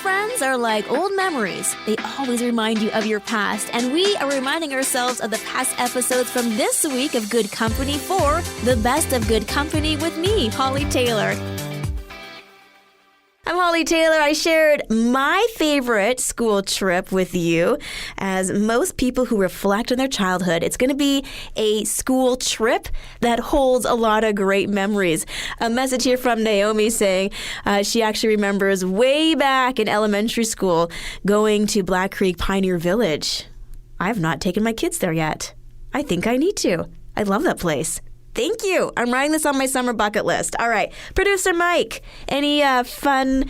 friends are like old memories. They always remind you of your past, and we are reminding ourselves of the past episodes from this week of Good Company for the Best of Good Company with me, Hollie Taylor. I'm Hollie Taylor. I shared my favorite school trip with you. As most people who reflect on their childhood, it's going to be a school trip that holds a lot of great memories. A message here from Naomi saying she actually remembers way back in elementary school going to Black Creek Pioneer Village. I have not taken my kids there yet. I think I need to. I love that place. Thank you. I'm writing this on my summer bucket list. All right. Producer Mike, any fun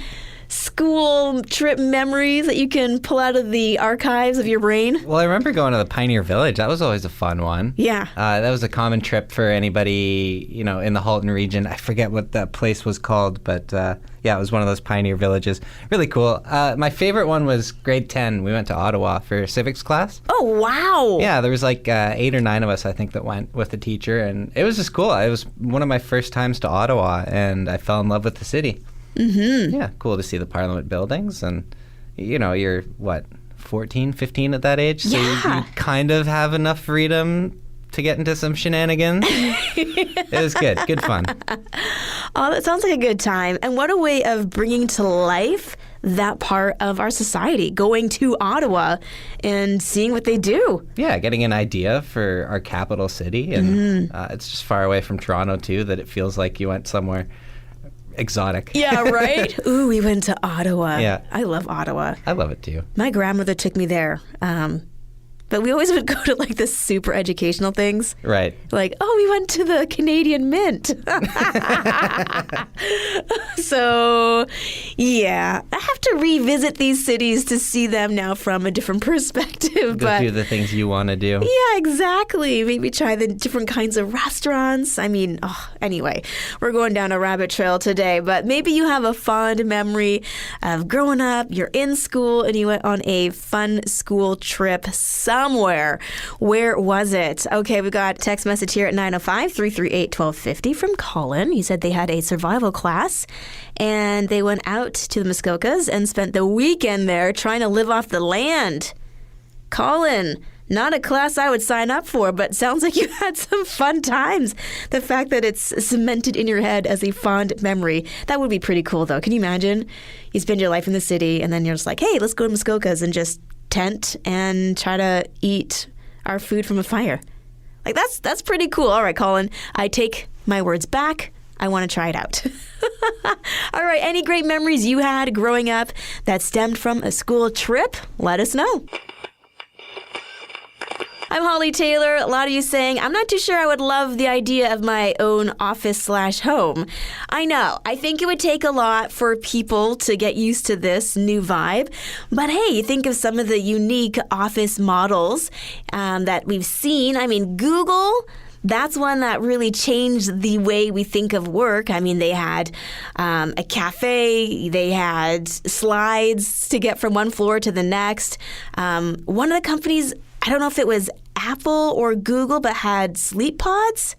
school trip memories that you can pull out of the archives of your brain? Well, I remember going to the Pioneer Village. That was always a fun one. Yeah. That was a common trip for anybody, in the Halton region. I forget what that place was called, but yeah, it was one of those pioneer villages. Really cool. My favorite one was grade 10. We went to Ottawa for civics class. Oh, wow. Yeah, there was like 8 or 9 of us, I think, that went with the teacher, and it was just cool. It was one of my first times to Ottawa, and I fell in love with the city. Mm-hmm. Yeah, cool to see the Parliament buildings, and you're 14, 15 at that age, so yeah. you kind of have enough freedom to get into some shenanigans. It was good fun. Oh, that sounds like a good time. And what a way of bringing to life that part of our society, going to Ottawa and seeing what they do. Yeah, getting an idea for our capital city, and it's just far away from Toronto too, that it feels like you went somewhere exotic. Yeah, right? Ooh, we went to Ottawa. Yeah. I love Ottawa. I love it too. My grandmother took me there. But we always would go to like the super educational things. Right. Like, oh, we went to the Canadian Mint. So, yeah. I have to revisit these cities to see them now from a different perspective. Go do the things you want to do. Yeah, exactly. Maybe try the different kinds of restaurants. I mean, anyway, we're going down a rabbit trail today. But maybe you have a fond memory of growing up, you're in school, and you went on a fun school trip somewhere. Where was it? Okay, we got a text message here at 905-338-1250 from Colin. He said they had a survival class and they went out to the Muskokas and spent the weekend there trying to live off the land. Colin, not a class I would sign up for, but sounds like you had some fun times. The fact that it's cemented in your head as a fond memory, that would be pretty cool though. Can you imagine? You spend your life in the city and then you're just like, hey, let's go to Muskokas and just tent and try to eat our food from a fire. Like that's pretty cool. All right, Colin, I take my words back. I want to try it out. All right, any great memories you had growing up that stemmed from a school trip? Let us know. I'm Hollie Taylor. A lot of you saying, I'm not too sure I would love the idea of my own office/home. I know. I think it would take a lot for people to get used to this new vibe. But hey, you think of some of the unique office models that we've seen. I mean, Google, that's one that really changed the way we think of work. I mean, they had a cafe, they had slides to get from one floor to the next. One of the companies, I don't know if it was Apple or Google, but had sleep pods.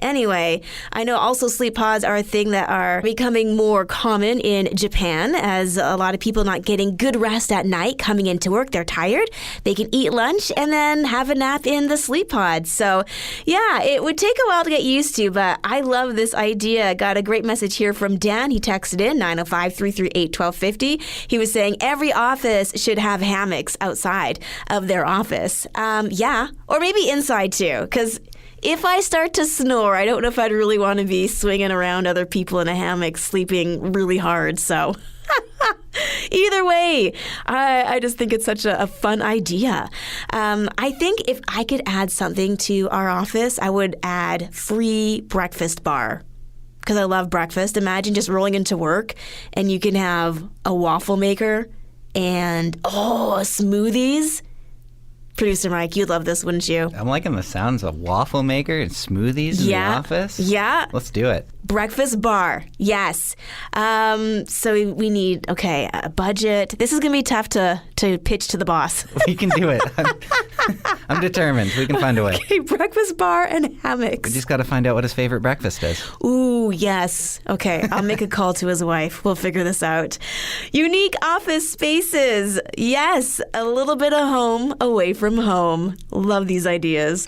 Anyway, I know also sleep pods are a thing that are becoming more common in Japan, as a lot of people not getting good rest at night, coming into work, they're tired. They can eat lunch and then have a nap in the sleep pod. So yeah, it would take a while to get used to, but I love this idea. Got a great message here from Dan. He texted in 905-338-1250. He was saying every office should have hammocks outside of their office. Yeah, or maybe inside too, because if I start to snore, I don't know if I'd really want to be swinging around other people in a hammock sleeping really hard. So either way, I just think it's such a fun idea. I think if I could add something to our office, I would add free breakfast bar. Because I love breakfast. Imagine just rolling into work and you can have a waffle maker and, smoothies. Producer Mike, you'd love this, wouldn't you? I'm liking the sounds of waffle maker and smoothies in the office. Yeah. Let's do it. Breakfast bar, yes. So we need, a budget. This is going to be tough to pitch to the boss. We can do it. I'm determined. We can find a way. Okay, breakfast bar and hammocks. We just got to find out what his favorite breakfast is. Ooh, yes. Okay, I'll make a call to his wife. We'll figure this out. Unique office spaces. Yes, a little bit of home away from home. Love these ideas.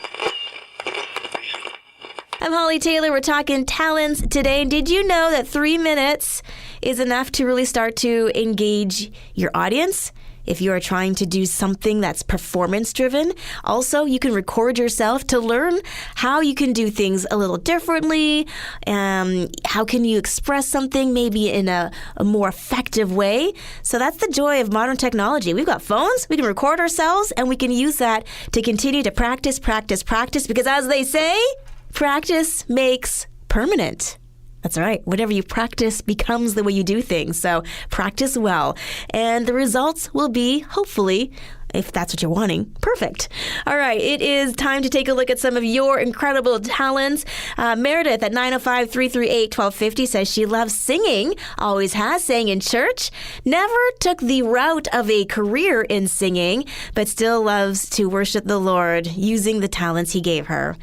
I'm Hollie Taylor. We're talking talents today. Did you know that 3 minutes is enough to really start to engage your audience? If you are trying to do something that's performance-driven, also you can record yourself to learn how you can do things a little differently. How can you express something maybe in a more effective way? So that's the joy of modern technology. We've got phones, we can record ourselves, and we can use that to continue to practice, because as they say, practice makes permanent. That's right. Whatever you practice becomes the way you do things. So practice well. And the results will be, hopefully, if that's what you're wanting, perfect. All right. It is time to take a look at some of your incredible talents. Meredith at 905-338-1250 says she loves singing, always has, sang in church, never took the route of a career in singing, but still loves to worship the Lord using the talents he gave her.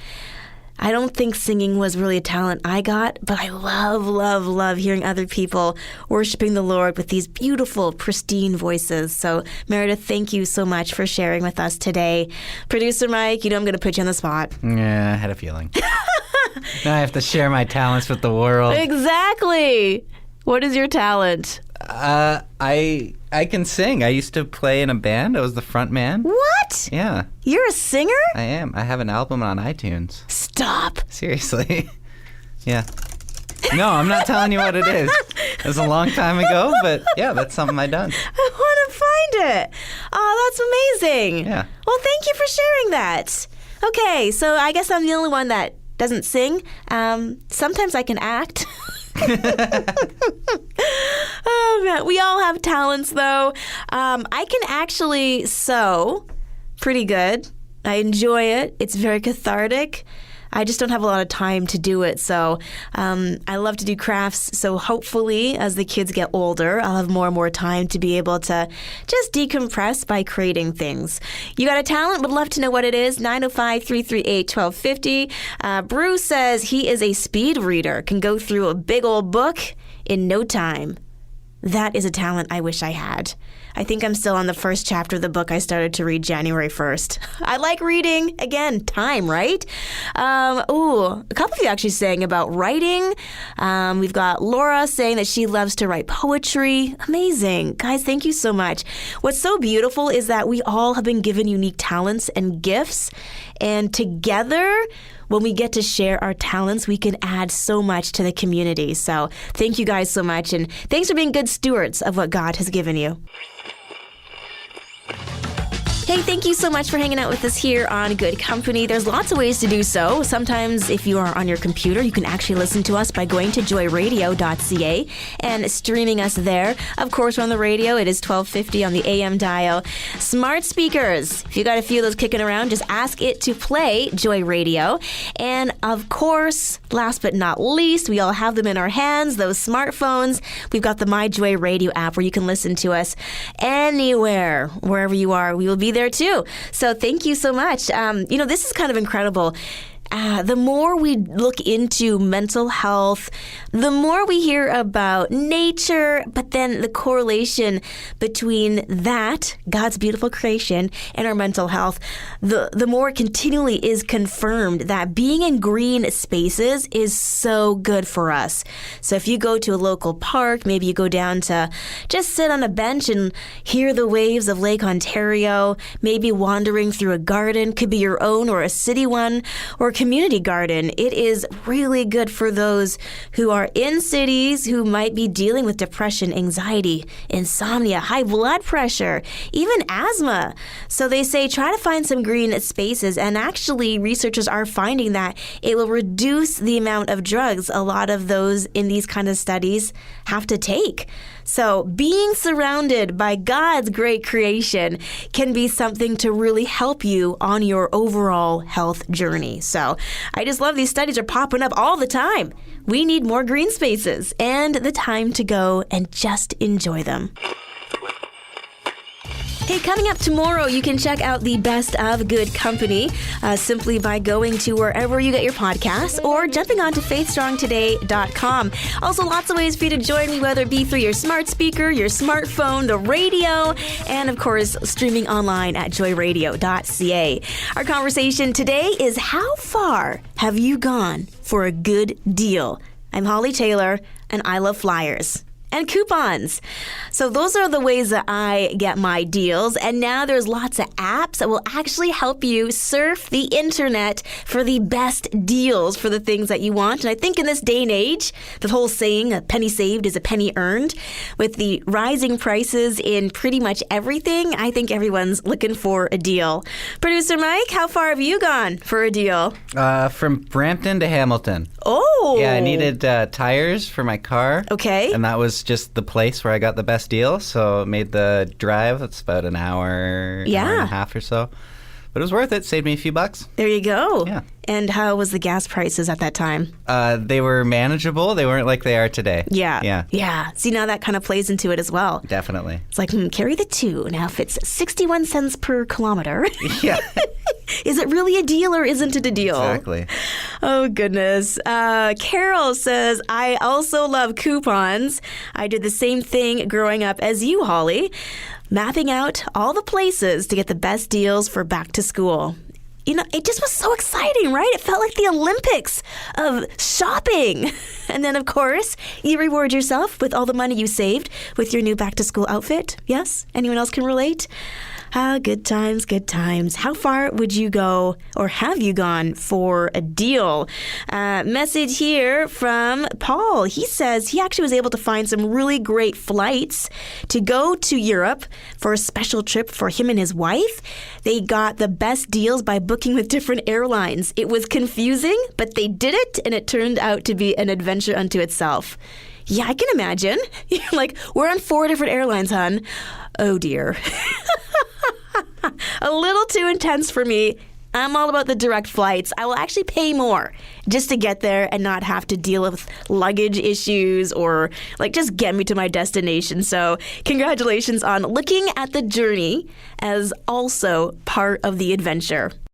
I don't think singing was really a talent I got, but I love hearing other people worshiping the Lord with these beautiful, pristine voices. So, Meredith, thank you so much for sharing with us today. Producer Mike, you know I'm going to put you on the spot. Yeah, I had a feeling. Now I have to share my talents with the world. Exactly. What is your talent? I can sing. I used to play in a band. I was the front man. What? Yeah. You're a singer? I am. I have an album on iTunes. Stop. Seriously. Yeah. No, I'm not telling you what it is. It was a long time ago, but yeah, that's something I done. I want to find it. Oh, that's amazing. Yeah. Well, thank you for sharing that. Okay, so I guess I'm the only one that doesn't sing. Sometimes I can act. Oh, man. We all have talents, though. I can actually sew pretty good. I enjoy it. It's very cathartic. I just don't have a lot of time to do it. So I love to do crafts. So hopefully, as the kids get older, I'll have more and more time to be able to just decompress by creating things. You got a talent? Would love to know what it is. 905-338-1250. Bruce says he is a speed reader, can go through a big old book in no time. That is a talent I wish I had. I think I'm still on the first chapter of the book I started to read January 1st. I like reading. Again, time, right? A couple of you actually saying about writing. We've got Laura saying that she loves to write poetry. Amazing. Guys, thank you so much. What's so beautiful is that we all have been given unique talents and gifts. And together, when we get to share our talents, we can add so much to the community. So thank you guys so much. And thanks for being good stewards of what God has given you. Hey, thank you so much for hanging out with us here on Good Company. There's lots of ways to do so. Sometimes if you are on your computer, you can actually listen to us by going to joyradio.ca and streaming us there. Of course, we're on the radio. It is 1250 on the AM dial. Smart speakers. If you got a few of those kicking around, just ask it to play Joy Radio. And of course, last but not least, we all have them in our hands, those smartphones. We've got the My Joy Radio app where you can listen to us anywhere, wherever you are. We will be there too. So thank you so much. This is kind of incredible. The more we look into mental health, the more we hear about nature, but then the correlation between that, God's beautiful creation, and our mental health, the more it continually is confirmed that being in green spaces is so good for us. So if you go to a local park, maybe you go down to just sit on a bench and hear the waves of Lake Ontario, maybe wandering through a garden, could be your own or a city one, or community garden. It is really good for those who are in cities who might be dealing with depression, anxiety, insomnia, high blood pressure, even asthma. So they say try to find some green spaces, and actually researchers are finding that it will reduce the amount of drugs a lot of those in these kind of studies have to take. So being surrounded by God's great creation can be something to really help you on your overall health journey. So I just love these studies are popping up all the time. We need more green spaces and the time to go and just enjoy them. Hey, coming up tomorrow, you can check out the Best of Good Company simply by going to wherever you get your podcasts or jumping onto faithstrongtoday.com. Also, lots of ways for you to join me, whether it be through your smart speaker, your smartphone, the radio, and of course, streaming online at joyradio.ca. Our conversation today is, how far have you gone for a good deal? I'm Hollie Taylor, and I love flyers and coupons. So those are the ways that I get my deals. And now there's lots of apps that will actually help you surf the internet for the best deals for the things that you want. And I think in this day and age, the whole saying, a penny saved is a penny earned, with the rising prices in pretty much everything, I think everyone's looking for a deal. Producer Mike, how far have you gone for a deal? From Brampton to Hamilton. Oh. Yeah, I needed tires for my car. Okay. And that was just the place where I got the best deal. So it made the drive, it's about an hour, hour and a half or so. But it was worth it. Saved me a few bucks. There you go. Yeah. And how was the gas prices at that time? They were manageable. They weren't like they are today. Yeah. See, now that kind of plays into it as well. Definitely. It's like, carry the two. Now, if it's 61 cents per kilometer, Yeah. is it really a deal or isn't it a deal? Exactly. Oh, goodness. Carol says, I also love coupons. I did the same thing growing up as you, Holly, mapping out all the places to get the best deals for back to school. You know, it just was so exciting, right? It felt like the Olympics of shopping. And then, of course, you reward yourself with all the money you saved with your new back-to-school outfit. Yes? Anyone else can relate? Good times, good times. How far would you go, or have you gone, for a deal? Message here from Paul. He says he actually was able to find some really great flights to go to Europe for a special trip for him and his wife. They got the best deals by booking with different airlines. It was confusing, but they did it, and it turned out to be an adventure unto itself. Yeah, I can imagine. You're like, we're on 4 different airlines, hon. Oh, dear. A little too intense for me. I'm all about the direct flights. I will actually pay more just to get there and not have to deal with luggage issues or just get me to my destination. So congratulations on looking at the journey as also part of the adventure.